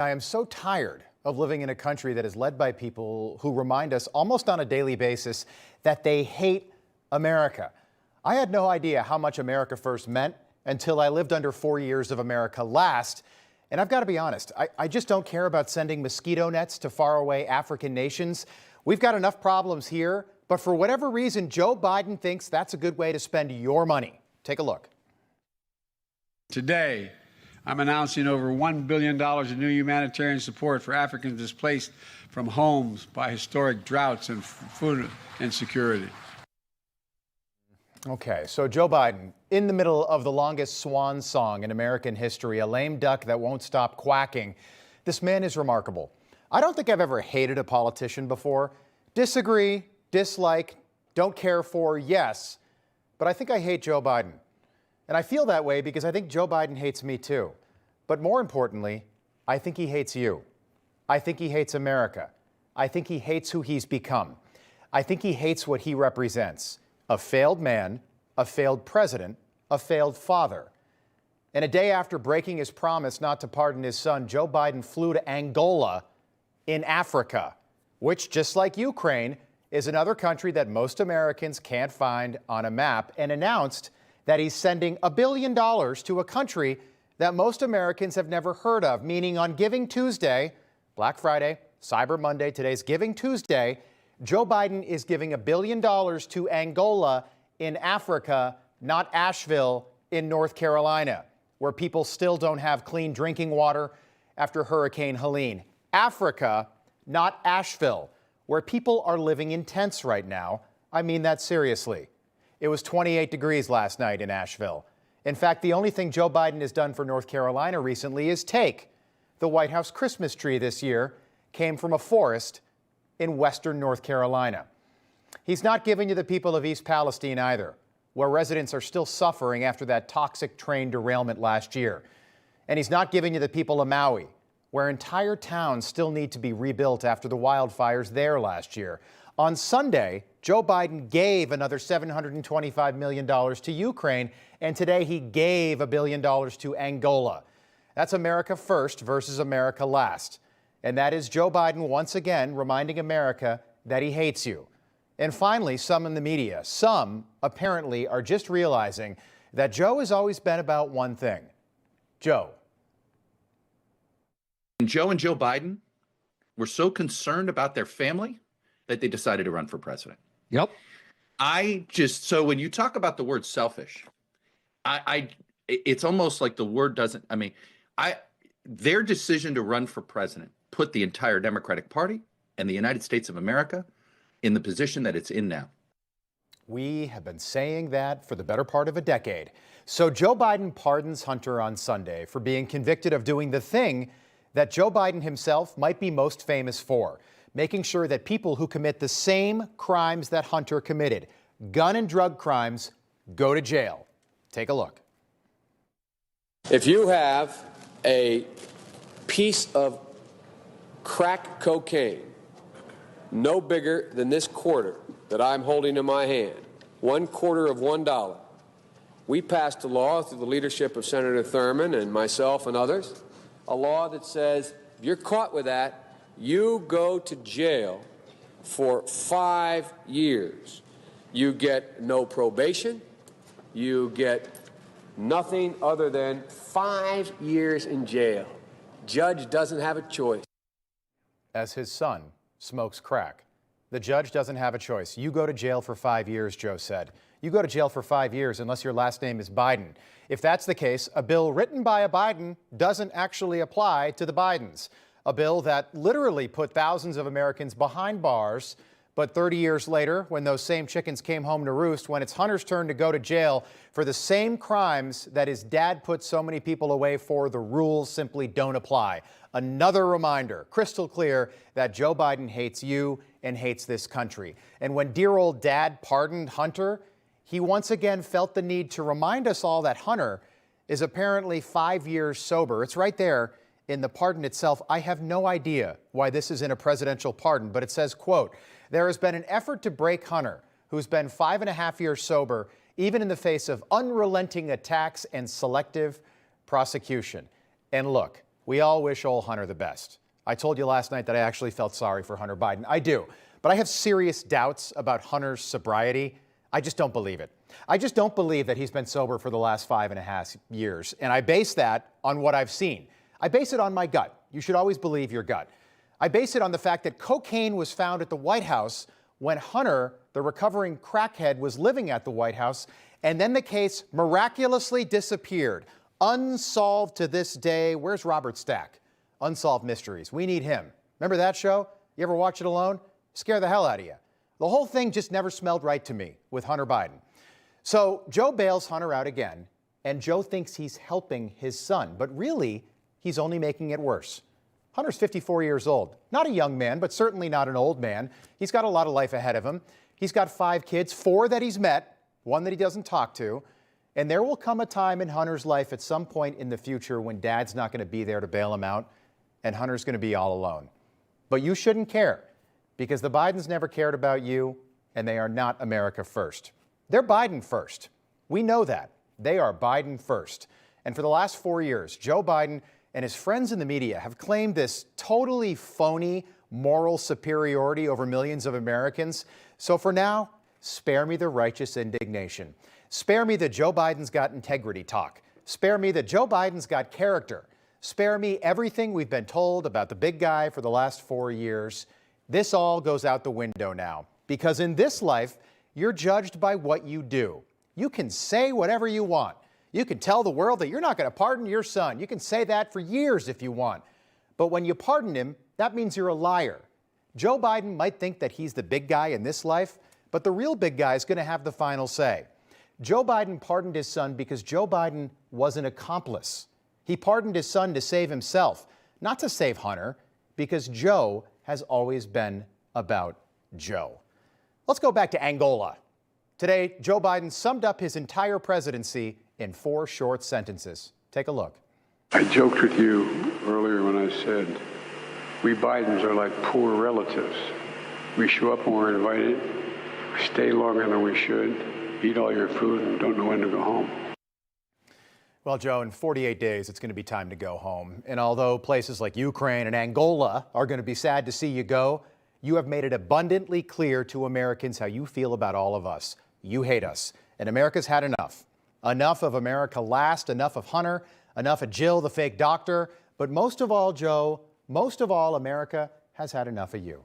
I am so tired of living in a country that is led by people who remind us almost on a daily basis that they hate America. I had no idea how much America First meant until I lived under 4 years of America Last. And I've got to be honest, I just don't care about sending mosquito nets to faraway African nations. We've got enough problems here, but for whatever reason, Joe Biden thinks that's a good way to spend your money. Take a look. Today, I'm announcing over $1 billion in new humanitarian support for Africans displaced from homes by historic droughts and food insecurity. Okay, so Joe Biden, in the middle of the longest swan song in American history, a lame duck that won't stop quacking. This man is remarkable. I don't think I've ever hated a politician before. Disagree, dislike, don't care for, yes. But I think I hate Joe Biden. And I feel that way because I think Joe Biden hates me too. But more importantly, I think he hates you. I think he hates America. I think he hates who he's become. I think he hates what he represents. A failed man, a failed president, a failed father. And a day after breaking his promise not to pardon his son, Joe Biden flew to Angola in Africa, which, just like Ukraine, is another country that most Americans can't find on a map, and announced that he's sending $1 billion to a country that most Americans have never heard of, meaning on Giving Tuesday, Black Friday, Cyber Monday, today's Giving Tuesday, Joe Biden is giving $1 billion to Angola in Africa, not Asheville in North Carolina, where people still don't have clean drinking water after Hurricane Helene. Africa, not Asheville, where people are living in tents right now. I mean that seriously. It was 28 degrees last night in Asheville. In fact, the only thing Joe Biden has done for North Carolina recently is take. The White House Christmas tree this year came from a forest in western North Carolina. He's not giving you the people of East Palestine either, where residents are still suffering after that toxic train derailment last year. And he's not giving you the people of Maui, where entire towns still need to be rebuilt after the wildfires there last year. On Sunday, Joe Biden gave another $725 million to Ukraine, and today he gave $1 billion to Angola. That's America First versus America Last. And that is Joe Biden once again reminding America that he hates you. And finally, some in the media, some apparently are just realizing that Joe has always been about one thing. Joe. Joe and Joe Biden were so concerned about their family that they decided to run for president. Yep. So when you talk about the word selfish, it's almost like the word doesn't, their decision to run for president put the entire Democratic Party and the United States of America in the position that it's in now. We have been saying that for the better part of a decade. So Joe Biden pardons Hunter on Sunday for being convicted of doing the thing that Joe Biden himself might be most famous for, making sure that people who commit the same crimes that Hunter committed, gun and drug crimes, go to jail. Take a look. If you have a piece of crack cocaine no bigger than this quarter that I'm holding in my hand, 1/4 of $1, we passed a law through the leadership of Senator Thurmond and myself and others, a law that says if you're caught with that, you go to jail for 5 years. You get no probation. You get nothing other than 5 years in jail. Judge doesn't have a choice. As his son smokes crack, the judge doesn't have a choice. You go to jail for 5 years, Joe said. You go to jail for 5 years unless your last name is Biden. If that's the case, a bill written by a Biden doesn't actually apply to the Bidens. A bill that literally put thousands of Americans behind bars, but 30 years later, when those same chickens came home to roost, when it's Hunter's turn to go to jail for the same crimes that his dad put so many people away for, the rules simply don't apply. Another reminder, crystal clear, that Joe Biden hates you and hates this country. And when dear old dad pardoned Hunter, he once again felt the need to remind us all that Hunter is apparently 5 years sober. It's right there in the pardon itself. I have no idea why this is in a presidential pardon, but it says, quote, there has been an effort to break Hunter, who's been 5.5 years sober, even in the face of unrelenting attacks and selective prosecution. And look, We all wish old Hunter the best. I told you last night that I actually felt sorry for Hunter Biden. I do. But I have serious doubts about Hunter's sobriety. I just don't believe it. I just don't believe that he's been sober for the last 5.5 years. And I base that on what I've seen. I base it on my gut. You should always believe your gut. I base it on the fact that cocaine was found at the White House when Hunter, the recovering crackhead, was living at the White House, and then the case miraculously disappeared. Unsolved to this day. Where's Robert Stack? Unsolved Mysteries. We need him. Remember that show? You ever watch it alone? Scare the hell out of you. The whole thing just never smelled right to me with Hunter Biden. So Joe bails Hunter out again, and Joe thinks he's helping his son, but really, he's only making it worse. Hunter's 54 years old. Not a young man, but certainly not an old man. He's got a lot of life ahead of him. He's got 5 kids, 4 that he's met, 1 that he doesn't talk to. And there will come a time in Hunter's life at some point in the future when Dad's not going to be there to bail him out, and Hunter's going to be all alone. But you shouldn't care, because the Bidens never cared about you, and they are not America first. They're Biden first. We know that. They are Biden first. And for the last 4 years, Joe Biden and his friends in the media have claimed this totally phony moral superiority over millions of Americans. So for now, spare me the righteous indignation. Spare me the Joe Biden's got integrity talk. Spare me the Joe Biden's got character. Spare me everything we've been told about the big guy for the last 4 years. This all goes out the window now, because in this life, you're judged by what you do. You can say whatever you want. You can tell the world that you're not going to pardon your son. You can say that for years if you want. But when you pardon him, that means you're a liar. Joe Biden might think that he's the big guy in this life, but the real big guy is going to have the final say. Joe Biden pardoned his son because Joe Biden was an accomplice. He pardoned his son to save himself, not to save Hunter, because Joe has always been about Joe. Let's go back to Angola. Today, Joe Biden summed up his entire presidency in 4 short sentences. Take a look. I joked with you earlier when I said, we Bidens are like poor relatives. We show up when we're invited, we stay longer than we should, eat all your food, and don't know when to go home. Well, Joe, in 48 days, it's going to be time to go home. And although places like Ukraine and Angola are going to be sad to see you go, you have made it abundantly clear to Americans how you feel about all of us. You hate us. And America's had enough. Enough of America last, enough of Hunter, enough of Jill, the fake doctor. But most of all, Joe, most of all, America has had enough of you.